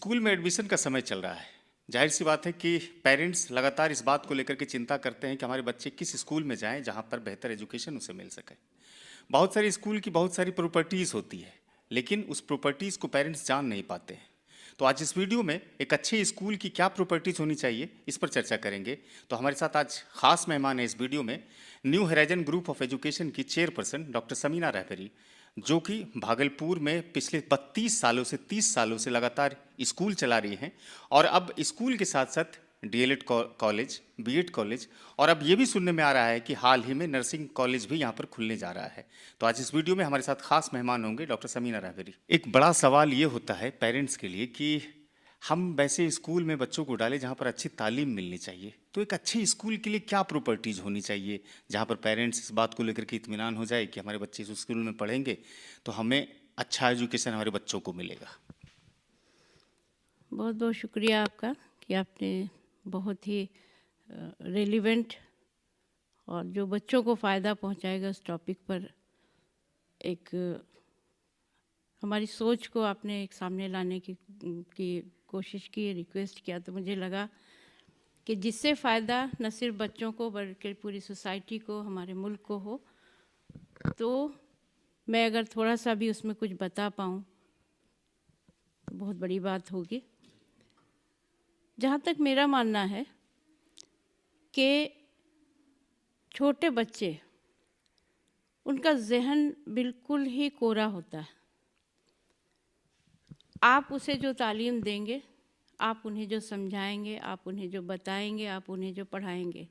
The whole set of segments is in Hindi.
स्कूल में एडमिशन का समय चल रहा है। जाहिर सी बात है कि पेरेंट्स लगातार इस बात को लेकर के चिंता करते हैं कि हमारे बच्चे किस स्कूल में जाएं जहां पर बेहतर एजुकेशन उसे मिल सके। बहुत सारी स्कूल की बहुत सारी प्रॉपर्टीज़ होती है, लेकिन उस प्रॉपर्टीज़ को पेरेंट्स जान नहीं पाते हैं। तो आज इस वीडियो में एक अच्छे स्कूल की क्या प्रॉपर्टीज़ होनी चाहिए, इस पर चर्चा करेंगे। तो हमारे साथ आज खास मेहमान है इस वीडियो में, new horizon group of education की चेयरपर्सन डॉक्टर समीना रहबरी, जो कि भागलपुर में पिछले 32 सालों से 30 सालों से लगातार स्कूल चला रही हैं। और अब स्कूल के साथ साथ डीएलएड कॉलेज, बीएड कॉलेज, और अब ये भी सुनने में आ रहा है कि हाल ही में नर्सिंग कॉलेज भी यहाँ पर खुलने जा रहा है। तो आज इस वीडियो में हमारे साथ खास मेहमान होंगे डॉक्टर समीना रहबरी। एक बड़ा सवाल ये होता है पेरेंट्स के लिए कि हम वैसे स्कूल में बच्चों को डालें जहाँ पर अच्छी तालीम मिलनी चाहिए, तो एक अच्छे स्कूल के लिए क्या प्रॉपर्टीज़ होनी चाहिए जहाँ पर पेरेंट्स इस बात को लेकर के इत्मीनान हो जाए कि हमारे बच्चे इस स्कूल में पढ़ेंगे तो हमें अच्छा एजुकेशन हमारे बच्चों को मिलेगा। बहुत बहुत शुक्रिया आपका कि आपने बहुत ही रेलिवेंट और जो बच्चों को फ़ायदा पहुंचाएगा उस टॉपिक पर एक हमारी सोच को आपने एक सामने लाने की कोशिश की, रिक्वेस्ट किया। तो मुझे लगा कि जिससे फ़ायदा न सिर्फ बच्चों को बल्कि पूरी सोसाइटी को, हमारे मुल्क को हो, तो मैं अगर थोड़ा सा भी उसमें कुछ बता पाऊँ तो बहुत बड़ी बात होगी। जहाँ तक मेरा मानना है कि छोटे बच्चे, उनका जहन बिल्कुल ही कोरा होता है। आप उसे जो तालीम देंगे, आप उन्हें जो समझाएंगे, आप उन्हें जो बताएंगे, आप उन्हें जो पढ़ाएंगे,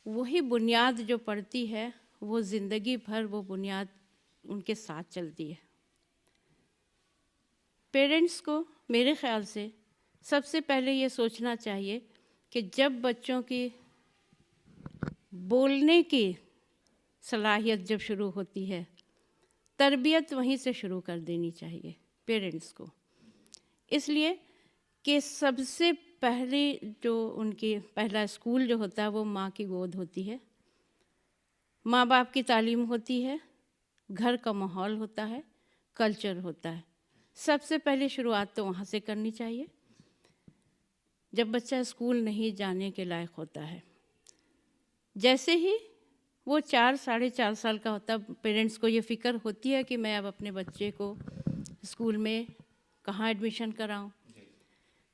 वही बुनियाद जो पड़ती है वो ज़िंदगी भर वो बुनियाद उनके साथ चलती है। पेरेंट्स को मेरे ख़्याल से सबसे पहले ये सोचना चाहिए कि जब बच्चों की बोलने की सलाहियत जब शुरू होती है, तरबियत वहीं से शुरू कर देनी चाहिए पेरेंट्स को। इसलिए कि सबसे पहले जो उनकी पहला स्कूल जो होता है वो माँ की गोद होती है, माँ बाप की तालीम होती है, घर का माहौल होता है, कल्चर होता है। सबसे पहले शुरुआत तो वहाँ से करनी चाहिए। जब बच्चा स्कूल नहीं जाने के लायक होता है, जैसे ही वो 4-4.5 साल का होता है, पेरेंट्स को ये फ़िक्र होती है कि मैं अब अपने बच्चे को स्कूल में कहाँ एडमिशन कराऊं।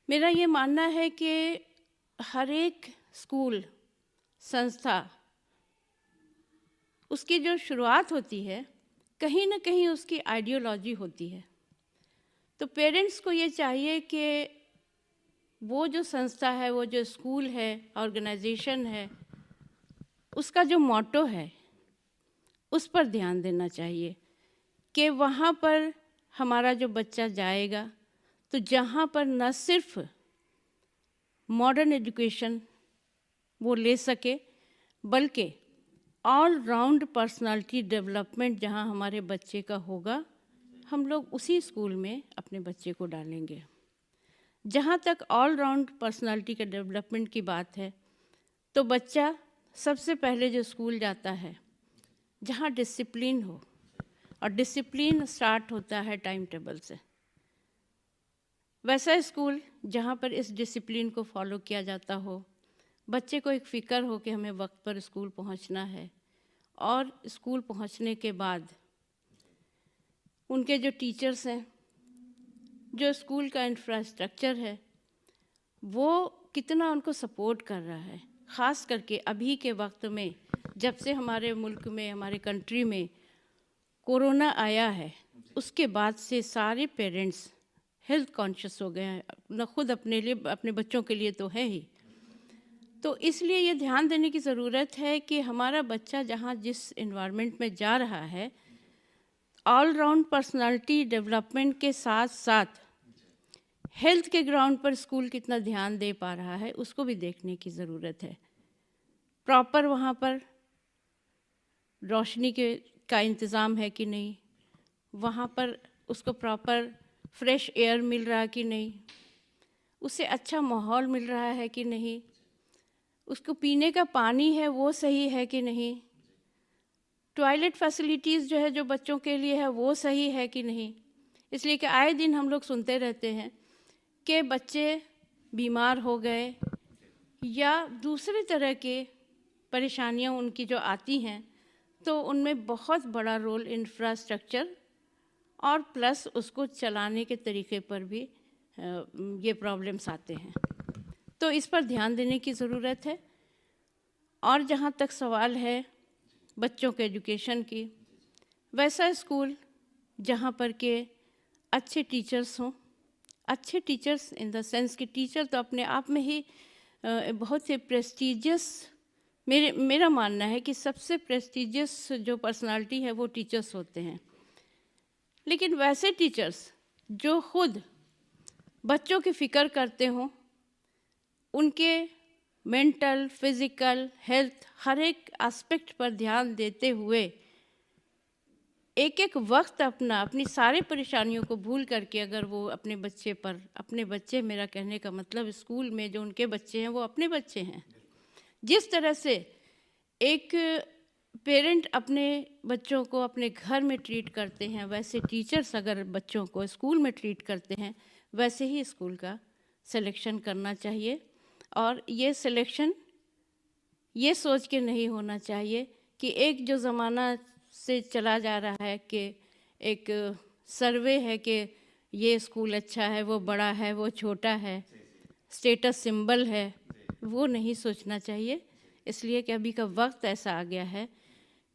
मेरा ये मानना है कि हर एक स्कूल, संस्था, उसकी जो शुरुआत होती है कहीं ना कहीं उसकी आइडियोलॉजी होती है। तो पेरेंट्स को ये चाहिए कि वो जो संस्था है, वो जो स्कूल है, ऑर्गेनाइजेशन है, उसका जो मोटो है उस पर ध्यान देना चाहिए कि वहाँ पर हमारा जो बच्चा जाएगा तो जहाँ पर न सिर्फ मॉडर्न एजुकेशन वो ले सके, बल्कि ऑल राउंड पर्सनालिटी डेवलपमेंट जहाँ हमारे बच्चे का होगा, हम लोग उसी स्कूल में अपने बच्चे को डालेंगे। जहाँ तक ऑल राउंड पर्सनालिटी के डेवलपमेंट की बात है, तो बच्चा सबसे पहले जो स्कूल जाता है जहाँ डिसिप्लिन हो, और डिसिप्लिन स्टार्ट होता है टाइम टेबल से, वैसा स्कूल जहाँ पर इस डिसिप्लिन को फॉलो किया जाता हो, बच्चे को एक फ़िक्र हो कि हमें वक्त पर स्कूल पहुँचना है, और स्कूल पहुँचने के बाद उनके जो टीचर्स हैं, जो स्कूल का इंफ्रास्ट्रक्चर है, वो कितना उनको सपोर्ट कर रहा है। ख़ास करके अभी के वक्त में, जब से हमारे मुल्क में, हमारे कंट्री में कोरोना आया है, उसके बाद से सारे पेरेंट्स हेल्थ कॉन्शियस हो गए हैं, न खुद अपने लिए, अपने बच्चों के लिए तो है ही। तो इसलिए ये ध्यान देने की ज़रूरत है कि हमारा बच्चा जहाँ जिस एनवायरनमेंट में जा रहा है, ऑल राउंड पर्सनालिटी डेवलपमेंट के साथ साथ हेल्थ के ग्राउंड पर स्कूल कितना ध्यान दे पा रहा है, उसको भी देखने की ज़रूरत है। प्रॉपर वहाँ पर रोशनी का इंतज़ाम है कि नहीं, वहाँ पर उसको प्रॉपर फ्रेश एयर मिल रहा है कि नहीं, उसे अच्छा माहौल मिल रहा है कि नहीं, उसको पीने का पानी है वो सही है कि नहीं, टॉयलेट फैसिलिटीज़ जो है जो बच्चों के लिए है वो सही है कि नहीं। इसलिए कि आए दिन हम लोग सुनते रहते हैं कि बच्चे बीमार हो गए या दूसरे तरह के परेशानियां उनकी जो आती हैं, तो उनमें बहुत बड़ा रोल इंफ्रास्ट्रक्चर और प्लस उसको चलाने के तरीके पर भी ये प्रॉब्लम्स आते हैं। तो इस पर ध्यान देने की ज़रूरत है। और जहाँ तक सवाल है बच्चों के एजुकेशन की, वैसा स्कूल जहाँ पर के अच्छे टीचर्स हों, अच्छे टीचर्स इन द सेंस कि टीचर तो अपने आप में ही बहुत से प्रेस्टीजियस, मेरा मानना है कि सबसे प्रेस्टीजियस जो पर्सनालिटी है वो टीचर्स होते हैं। लेकिन वैसे टीचर्स जो खुद बच्चों की फ़िक्र करते हों, उनके मेंटल, फिज़िकल, हेल्थ हर एक एस्पेक्ट पर ध्यान देते हुए एक एक वक्त अपनी सारी परेशानियों को भूल करके अगर वो अपने बच्चे, मेरा कहने का मतलब स्कूल में जो उनके बच्चे हैं वो अपने बच्चे हैं। जिस तरह से एक पेरेंट अपने बच्चों को अपने घर में ट्रीट करते हैं, वैसे टीचर्स अगर बच्चों को स्कूल में ट्रीट करते हैं, वैसे ही स्कूल का सिलेक्शन करना चाहिए। और ये सिलेक्शन ये सोच के नहीं होना चाहिए कि एक जो ज़माना से चला जा रहा है कि एक सर्वे है कि ये स्कूल अच्छा है, वो बड़ा है, वो छोटा है, स्टेटस सिंबल है, वो नहीं सोचना चाहिए। इसलिए कि अभी का वक्त ऐसा आ गया है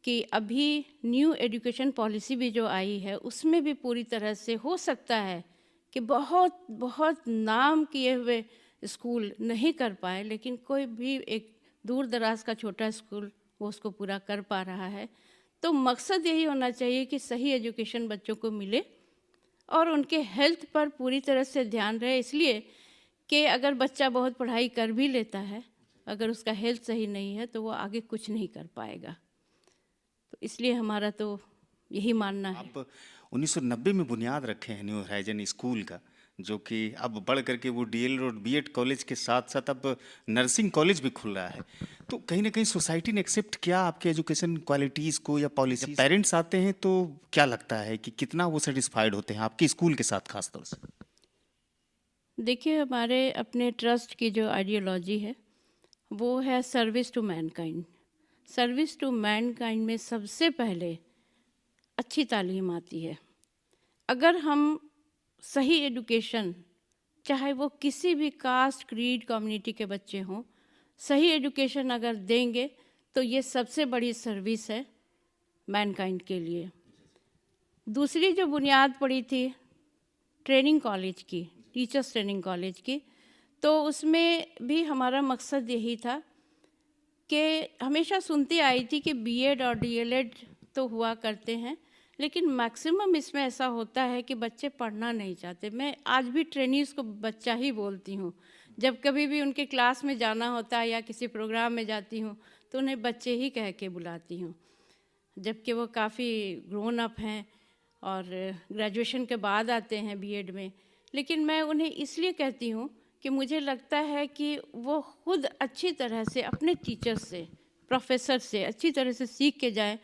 कि अभी न्यू एजुकेशन पॉलिसी भी जो आई है उसमें भी पूरी तरह से हो सकता है कि बहुत बहुत नाम किए हुए स्कूल नहीं कर पाए, लेकिन कोई भी एक दूर दराज का छोटा स्कूल वो उसको पूरा कर पा रहा है। तो मकसद यही होना चाहिए कि सही एजुकेशन बच्चों को मिले और उनके हेल्थ पर पूरी तरह से ध्यान रहे। इसलिए कि अगर बच्चा बहुत पढ़ाई कर भी लेता है, अगर उसका हेल्थ सही नहीं है तो वो आगे कुछ नहीं कर पाएगा। तो इसलिए हमारा तो यही मानना है। आप 1990 में बुनियाद रखे हैं न्यू होराइजन स्कूल का, जो कि अब बढ़ करके वो डीएल और बीएड कॉलेज के साथ साथ अब नर्सिंग कॉलेज भी खुल रहा है। तो कहीं ना कहीं सोसाइटी ने एक्सेप्ट किया आपके एजुकेशन क्वालिटीज़ को या पॉलिसी? पेरेंट्स आते हैं तो क्या लगता है कि कितना वो सेटिस्फाइड होते हैं आपके स्कूल के साथ खास तौर से? देखिए, हमारे अपने ट्रस्ट की जो आइडियोलॉजी है वो है service to mankind. Service to mankind में सबसे पहले अच्छी तालीम आती है। अगर हम सही एजुकेशन, चाहे वो किसी भी कास्ट, क्रीड, कम्युनिटी के बच्चे हों, सही एजुकेशन अगर देंगे तो ये सबसे बड़ी सर्विस है मैनकाइंड के लिए। दूसरी जो बुनियाद पड़ी थी ट्रेनिंग कॉलेज की, टीचर्स ट्रेनिंग कॉलेज की, तो उसमें भी हमारा मकसद यही था कि हमेशा सुनती आई थी कि बीएड और डीएलएड तो हुआ करते हैं, लेकिन मैक्सिमम इसमें ऐसा होता है कि बच्चे पढ़ना नहीं चाहते। मैं आज भी ट्रेनीज़ को बच्चा ही बोलती हूँ। जब कभी भी उनके क्लास में जाना होता है या किसी प्रोग्राम में जाती हूँ तो उन्हें बच्चे ही कह के बुलाती हूँ, जबकि वो काफ़ी ग्रोन अप हैं और ग्रेजुएशन के बाद आते हैं बीएड में। लेकिन मैं उन्हें इसलिए कहती हूँ कि मुझे लगता है कि वो खुद अच्छी तरह से अपने टीचर से, प्रोफेसर से अच्छी तरह से सीख के जाएं,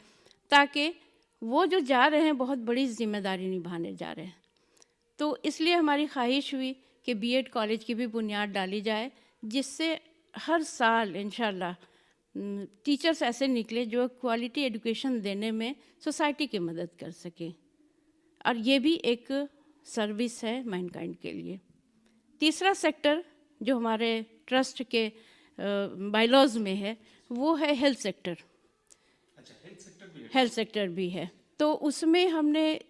ताकि वो जो जा रहे हैं बहुत बड़ी जिम्मेदारी निभाने जा रहे हैं। तो इसलिए हमारी ख्वाहिश हुई कि बीएड कॉलेज की भी बुनियाद डाली जाए, जिससे हर साल इंशाल्लाह टीचर्स ऐसे निकले जो क्वालिटी एजुकेशन देने में सोसाइटी की मदद कर सके। और ये भी एक सर्विस है मैनकाइंड के लिए। तीसरा सेक्टर जो हमारे ट्रस्ट के बायलॉज में है वो है हेल्थ सेक्टर। हेल्थ सेक्टर भी है, तो उसमें हमने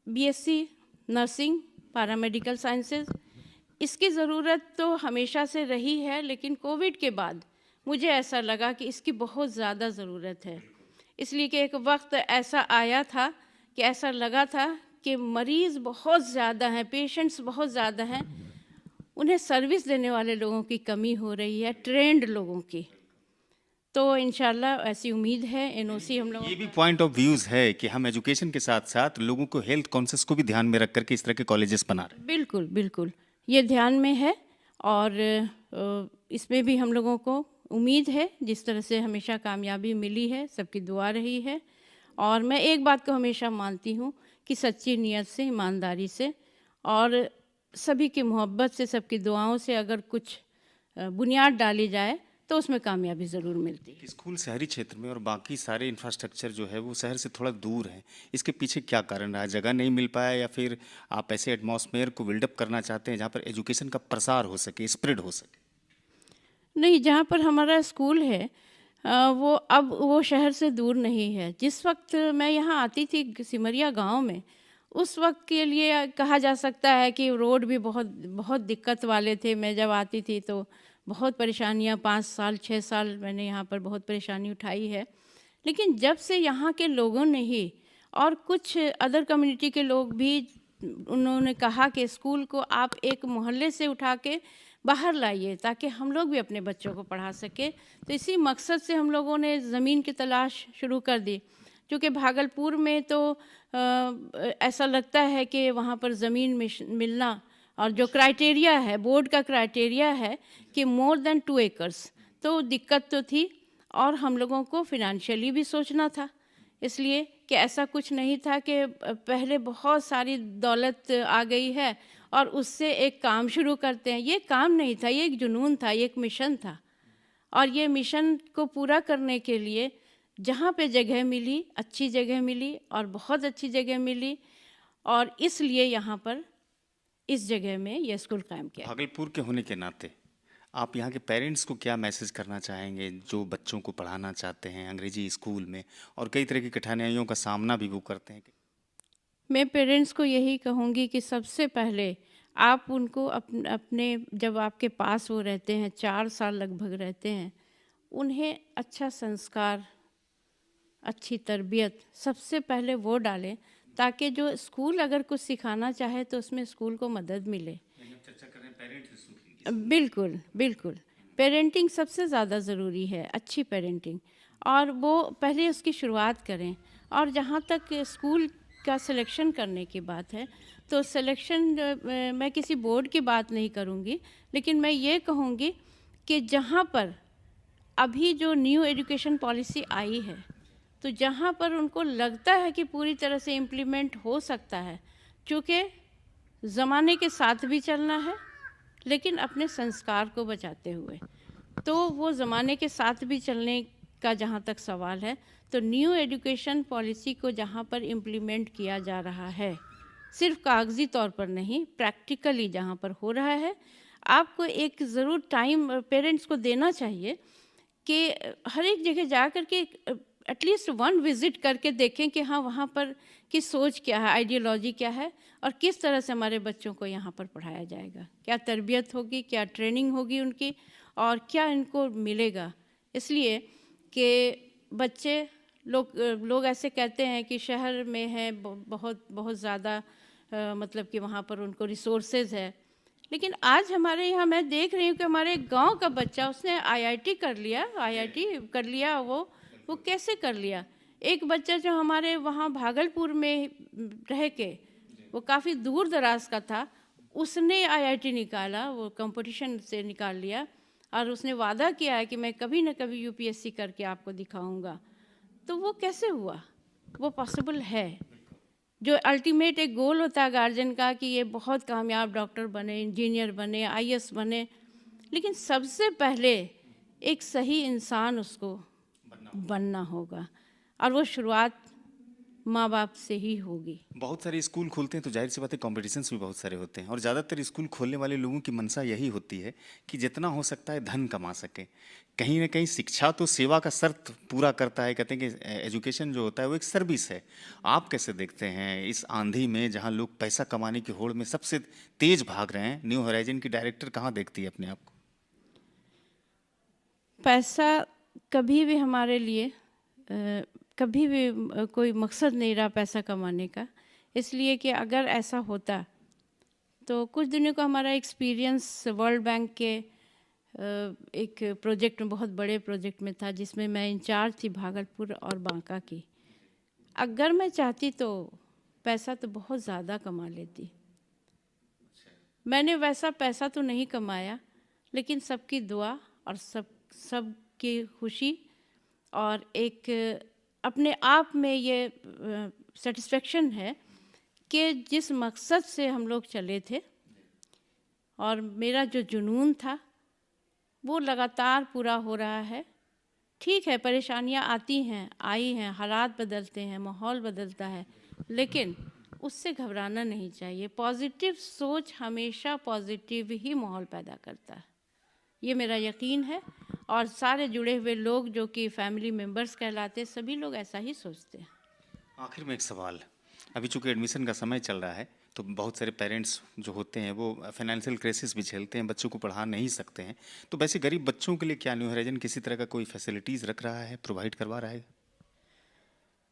बीएससी नर्सिंग, पैरामेडिकल साइंसेज, इसकी ज़रूरत तो हमेशा से रही है, लेकिन कोविड के बाद मुझे ऐसा लगा कि इसकी बहुत ज़्यादा ज़रूरत है। इसलिए कि एक वक्त ऐसा आया था कि ऐसा लगा था कि मरीज़ बहुत ज़्यादा हैं, पेशेंट्स बहुत ज़्यादा हैं, उन्हें सर्विस देने वाले लोगों की कमी हो रही है, ट्रेंड लोगों की। तो इंशाल्लाह ऐसी उम्मीद है एनओसी हम लोग। ये भी पॉइंट ऑफ व्यूज है कि हम एजुकेशन के साथ साथ लोगों को हेल्थ कॉन्शियस को भी ध्यान में रख करके इस तरह के कॉलेजेस बना रहे हैं। बिल्कुल बिल्कुल, ये ध्यान में है और इसमें भी हम लोगों को उम्मीद है, जिस तरह से हमेशा कामयाबी मिली है, सबकी दुआ रही है। और मैं एक बात को हमेशा मानती हूँ कि सच्ची नीयत से, ईमानदारी से और सभी की मोहब्बत से, सबकी दुआओं से अगर कुछ बुनियाद डाली जाए तो उसमें कामयाबी ज़रूर मिलती है। कि स्कूल शहरी क्षेत्र में और बाकी सारे इंफ्रास्ट्रक्चर जो है वो शहर से थोड़ा दूर है, इसके पीछे क्या कारण रहा है? जगह नहीं मिल पाया या फिर आप ऐसे एटमॉस्फेयर को बिल्डअप करना चाहते हैं जहाँ पर एजुकेशन का प्रसार हो सके, स्प्रेड हो सके? नहीं, जहाँ पर हमारा स्कूल है वो अब वो शहर से दूर नहीं है। जिस वक्त मैं यहाँ आती थी सिमरिया गांव में, उस वक्त के लिए कहा जा सकता है कि रोड भी बहुत बहुत दिक्कत वाले थे। मैं जब आती थी तो बहुत परेशानियाँ, 5 साल 6 साल मैंने यहाँ पर बहुत परेशानी उठाई है। लेकिन जब से यहाँ के लोगों ने ही और कुछ अदर कम्युनिटी के लोग भी, उन्होंने कहा कि स्कूल को आप एक मोहल्ले से उठा के बाहर लाइए ताकि हम लोग भी अपने बच्चों को पढ़ा सकें, तो इसी मकसद से हम लोगों ने ज़मीन की तलाश शुरू कर दी। क्योंकि भागलपुर में तो ऐसा लगता है कि वहाँ पर ज़मीन मिलना, और जो क्राइटेरिया है, बोर्ड का क्राइटेरिया है कि मोर देन 2 एकर्स, तो दिक्कत तो थी। और हम लोगों को फिनेंशियली भी सोचना था, इसलिए कि ऐसा कुछ नहीं था कि पहले बहुत सारी दौलत आ गई है और उससे एक काम शुरू करते हैं। ये काम नहीं था, ये एक जुनून था, ये एक मिशन था। और ये मिशन को पूरा करने के लिए जहाँ पे जगह मिली, अच्छी जगह मिली और बहुत अच्छी जगह मिली, और इसलिए यहाँ पर इस जगह में ये स्कूल कायम किया। भागलपुर के होने के नाते आप यहाँ के पेरेंट्स को क्या मैसेज करना चाहेंगे जो बच्चों को पढ़ाना चाहते हैं अंग्रेजी स्कूल में और कई तरह की कठिनाइयों का सामना भी वो करते हैं? मैं पेरेंट्स को यही कहूँगी कि सबसे पहले आप उनको अपने जब आपके पास वो रहते हैं, 4 साल लगभग रहते हैं, उन्हें अच्छा संस्कार, अच्छी तरबियत सबसे पहले वो डालें, ताकि जो स्कूल अगर कुछ सिखाना चाहे तो उसमें स्कूल को मदद मिले। चर्चा कर रहे हैं पेरेंट्स। बिल्कुल, बिल्कुल। पेरेंटिंग सबसे ज़्यादा ज़रूरी है, अच्छी पेरेंटिंग, और वो पहले उसकी शुरुआत करें। और जहाँ तक स्कूल का सिलेक्शन करने की बात है, तो सिलेक्शन मैं किसी बोर्ड की बात नहीं करूँगी, लेकिन मैं ये कहूँगी कि जहाँ पर अभी जो न्यू एजुकेशन पॉलिसी आई है, तो जहाँ पर उनको लगता है कि पूरी तरह से इम्प्लीमेंट हो सकता है, चूँकि ज़माने के साथ भी चलना है लेकिन अपने संस्कार को बचाते हुए, तो वो ज़माने के साथ भी चलने का जहाँ तक सवाल है, तो न्यू एजुकेशन पॉलिसी को जहाँ पर इम्प्लीमेंट किया जा रहा है, सिर्फ कागज़ी तौर पर नहीं, प्रैक्टिकली जहाँ पर हो रहा है, आपको एक ज़रूर टाइम पेरेंट्स को देना चाहिए कि हर एक जगह जा कर के एटलीस्ट 1 विज़िट करके देखें कि हाँ, वहाँ पर की सोच क्या है, आइडियोलॉजी क्या है और किस तरह से हमारे बच्चों को यहाँ पर पढ़ाया जाएगा, क्या तरबियत होगी, क्या ट्रेनिंग होगी उनकी और क्या इनको मिलेगा। इसलिए कि बच्चे लोग ऐसे कहते हैं कि शहर में है बहुत बहुत ज़्यादा मतलब कि वहाँ पर उनको रिसोर्सेज है, लेकिन आज हमारे यहाँ मैं देख रही हूँ कि हमारे गांव का बच्चा, उसने आईआईटी कर लिया। वो कैसे कर लिया? एक बच्चा जो हमारे वहाँ भागलपुर में रह के, वो काफ़ी दूर दराज का था, उसने आईआईटी निकाला, वो कंपटीशन से निकाल लिया और उसने वादा किया है कि मैं कभी न कभी यूपीएससी करके आपको दिखाऊंगा। तो वो कैसे हुआ? वो पॉसिबल है। जो अल्टीमेट एक गोल होता है गार्जियन का कि ये बहुत कामयाब डॉक्टर बने, इंजीनियर बने, आईएएस बने, लेकिन सबसे पहले एक सही इंसान उसको बनना होगा और वो शुरुआत माँ बाप से ही होगी। बहुत सारे स्कूल खुलते हैं तो जाहिर सी बात है कॉम्पिटिशन्स भी बहुत सारे होते हैं और ज़्यादातर स्कूल खोलने वाले लोगों की मंशा यही होती है कि जितना हो सकता है धन कमा सके। कहीं ना कहीं शिक्षा तो सेवा का शर्त पूरा करता है, कहते हैं कि एजुकेशन जो होता है वो एक सर्विस है। आप कैसे देखते हैं इस आंधी में जहाँ लोग पैसा कमाने की होड़ में सबसे तेज भाग रहे हैं, न्यू होराइजन की डायरेक्टर कहाँ देखती है अपने आप को? पैसा कभी भी हमारे लिए कभी भी कोई मकसद नहीं रहा पैसा कमाने का, इसलिए कि अगर ऐसा होता तो कुछ दिनों का हमारा एक्सपीरियंस वर्ल्ड बैंक के एक प्रोजेक्ट में, बहुत बड़े प्रोजेक्ट में था जिसमें मैं इंचार्ज थी भागलपुर और बांका की। अगर मैं चाहती तो पैसा तो बहुत ज़्यादा कमा लेती। मैंने वैसा पैसा तो नहीं कमाया, लेकिन सबकी दुआ और सबकी खुशी और एक अपने आप में ये सेटिस्फेक्शन है कि जिस मकसद से हम लोग चले थे और मेरा जो जुनून था वो लगातार पूरा हो रहा है। ठीक है, परेशानियां आती हैं, आई हैं, हालात बदलते हैं, माहौल बदलता है, लेकिन उससे घबराना नहीं चाहिए। पॉजिटिव सोच हमेशा पॉजिटिव ही माहौल पैदा करता है, ये मेरा यकीन है। और सारे जुड़े हुए लोग जो कि फैमिली मेम्बर्स कहलाते हैं, सभी लोग ऐसा ही सोचते हैं। आखिर में एक सवाल, अभी चूंकि एडमिशन का समय चल रहा है तो बहुत सारे पेरेंट्स जो होते हैं वो फाइनेंशियल क्राइसिस भी झेलते हैं, बच्चों को पढ़ा नहीं सकते हैं। तो वैसे गरीब बच्चों के लिए क्या न्यू होराइजन किसी तरह का कोई फैसिलिटीज़ रख रहा है, प्रोवाइड करवा रहा है?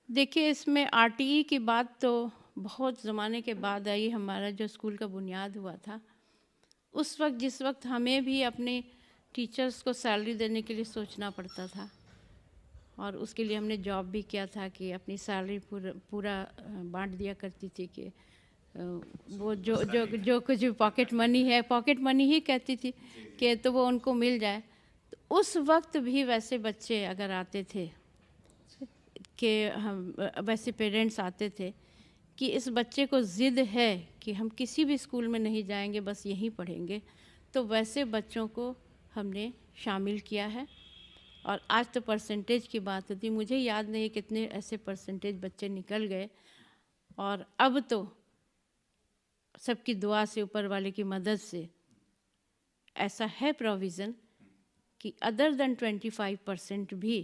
देखिए, इसमें आरटीई की बात तो बहुत ज़माने के बाद आई। हमारा जो स्कूल का बुनियाद हुआ था उस वक्त, जिस वक्त हमें भी अपने टीचर्स को सैलरी देने के लिए सोचना पड़ता था और उसके लिए हमने जॉब भी किया था कि अपनी सैलरी पूरा बांट दिया करती थी कि वो जो कुछ पॉकेट मनी है, पॉकेट मनी ही कहती थी कि तो वो उनको मिल जाए। तो उस वक्त भी वैसे बच्चे अगर आते थे कि हम वैसे पेरेंट्स आते थे कि इस बच्चे को ज़िद है कि हम किसी भी स्कूल में नहीं जाएंगे, बस यहीं पढ़ेंगे, तो वैसे बच्चों को हमने शामिल किया है। और आज तो परसेंटेज की बात होती, मुझे याद नहीं कितने ऐसे परसेंटेज बच्चे निकल गए। और अब तो सबकी दुआ से, ऊपर वाले की मदद से ऐसा है प्रोविज़न कि अदर देन 25% भी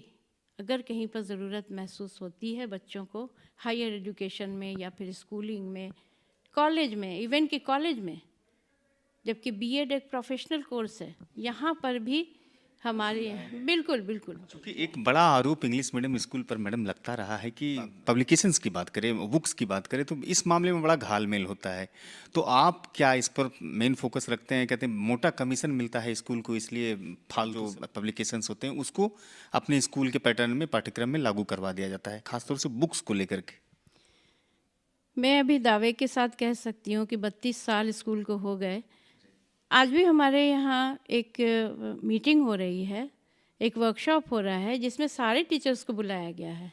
अगर कहीं पर ज़रूरत महसूस होती है बच्चों को हायर एजुकेशन में या फिर स्कूलिंग में, कॉलेज में, इवन कि कॉलेज में, जबकि बीएड एक प्रोफेशनल कोर्स है, यहाँ पर भी हमारे बिल्कुल बिल्कुल। क्योंकि एक बड़ा आरोप इंग्लिश मीडियम स्कूल पर मैडम लगता रहा है कि पब्लिकेशंस की बात करें, बुक्स की बात करें तो इस मामले में बड़ा घालमेल होता है। तो आप क्या इस पर मेन फोकस रखते हैं? कहते हैं मोटा कमीशन मिलता है स्कूल को, इसलिए फालतू पब्लिकेशंस होते हैं उसको अपने स्कूल के पैटर्न में, पाठ्यक्रम में लागू करवा दिया जाता है, खासतौर से बुक्स को लेकर के। मैं अभी दावे के साथ कह सकती हूँ कि 32 साल स्कूल को हो गए, आज भी हमारे यहाँ एक मीटिंग हो रही है, एक वर्कशॉप हो रहा है जिसमें सारे टीचर्स को बुलाया गया है।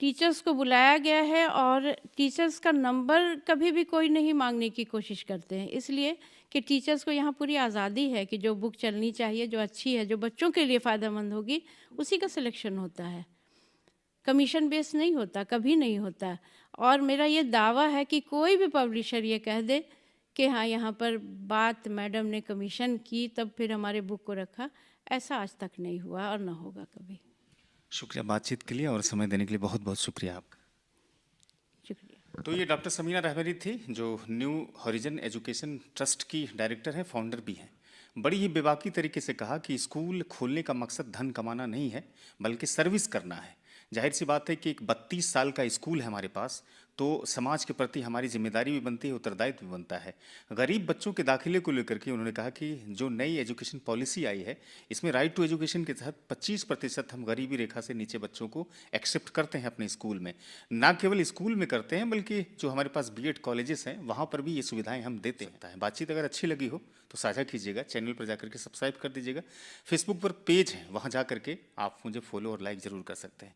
टीचर्स को बुलाया गया है और टीचर्स का नंबर कभी भी कोई नहीं मांगने की कोशिश करते हैं, इसलिए कि टीचर्स को यहाँ पूरी आज़ादी है कि जो बुक चलनी चाहिए, जो अच्छी है, जो बच्चों के लिए फ़ायदेमंद होगी, उसी का सिलेक्शन होता है। कमीशन बेस नहीं होता, कभी नहीं होता। और मेरा ये दावा है कि कोई भी पब्लिशर ये कह दे कि हाँ यहाँ पर बात मैडम ने कमीशन की तब फिर हमारे बुक को रखा, ऐसा आज तक नहीं हुआ और ना होगा कभी। शुक्रिया बातचीत के लिए और समय देने के लिए, बहुत बहुत शुक्रिया आपका। शुक्रिया। तो ये डॉक्टर समीना रहबरी थी जो न्यू हॉरिजन एजुकेशन ट्रस्ट की डायरेक्टर है, फाउंडर भी हैं। बड़ी ही बेबाकी तरीके से कहा कि स्कूल खोलने का मकसद धन कमाना नहीं है बल्कि सर्विस करना है। जाहिर सी बात है कि एक 32 साल का स्कूल है हमारे पास, तो समाज के प्रति हमारी जिम्मेदारी भी बनती है, उत्तरदायित्व भी बनता है। गरीब बच्चों के दाखिले को लेकर के उन्होंने कहा कि जो नई एजुकेशन पॉलिसी आई है इसमें राइट टू एजुकेशन के तहत 25% हम गरीबी रेखा से नीचे बच्चों को एक्सेप्ट करते हैं अपने स्कूल में। ना केवल स्कूल में करते हैं बल्कि जो हमारे पास बीएड कॉलेजेस हैं वहाँ पर भी ये सुविधाएं हम देते हैं। बातचीत अगर अच्छी लगी हो तो साझा कीजिएगा, चैनल पर जाकर के सब्सक्राइब कर दीजिएगा। फेसबुक पर पेज है, वहाँ जा करके आप मुझे फॉलो और लाइक ज़रूर कर सकते हैं।